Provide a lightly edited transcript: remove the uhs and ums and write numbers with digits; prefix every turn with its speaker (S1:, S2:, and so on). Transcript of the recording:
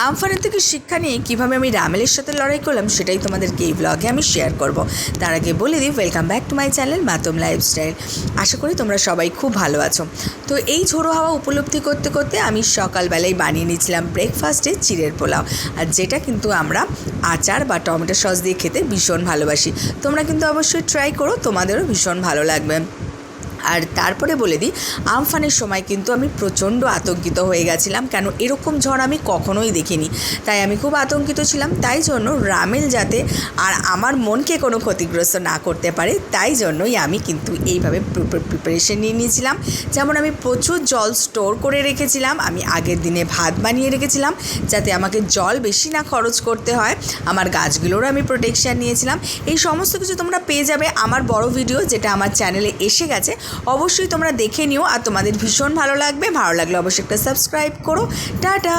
S1: আমফানের থেকে শিক্ষা নিয়ে কীভাবে আমি রামেলের সাথে লড়াই করলাম সেটাই তোমাদেরকে এই ব্লগে আমি শেয়ার করব। তার আগে বলে দিই, welcome back to my channel Matam lifestyle. আশা করি তোমরা সবাই খুব ভালো আছো। তো এই ঝোড়ো হাওয়া উপলব্ধি করতে করতে আমি সকালবেলায় বানিয়ে নিয়েছিলাম ব্রেকফাস্টে চিড়ের পোলাও, আর যেটা কিন্তু আমরা আচার বা টমেটো সস দিয়ে খেতে ভীষণ ভালোবাসি। তোমরা কিন্তু অবশ্যই ট্রাই করো, তোমাদেরও ভীষণ ভালো লাগবে। আর তারপরে বলে দিই, আমফানের সময় কিন্তু আমি প্রচণ্ড আতঙ্কিত হয়ে গেছিলাম, কেন এরকম ঝড় আমি কখনোই দেখিনি। তাই আমি খুব আতঙ্কিত ছিলাম। তাই জন্য রামেল যাতে আর আমার মনকে কোনো ক্ষতিগ্রস্ত না করতে পারে, তাই জন্যই আমি কিন্তু এইভাবে প্রিপারেশন নিয়ে নিয়েছিলাম। যেমন আমি প্রচুর জল স্টোর করে রেখেছিলাম, আমি আগের দিনে ভাত বানিয়ে রেখেছিলাম যাতে আমাকে জল বেশি না খরচ করতে হয়। আমার গাছগুলোরও আমি প্রোটেকশান নিয়েছিলাম। এই সমস্ত কিছু তোমরা পেয়ে যাবে আমার বড় ভিডিও, যেটা আমার চ্যানেলে এসে গেছে। অবশ্যই তোমরা দেখে নিও, আর তোমাদের ভীষণ ভালো লাগবে। ভালো লাগলে অবশ্যই একটা সাবস্ক্রাইব করো। টাটা।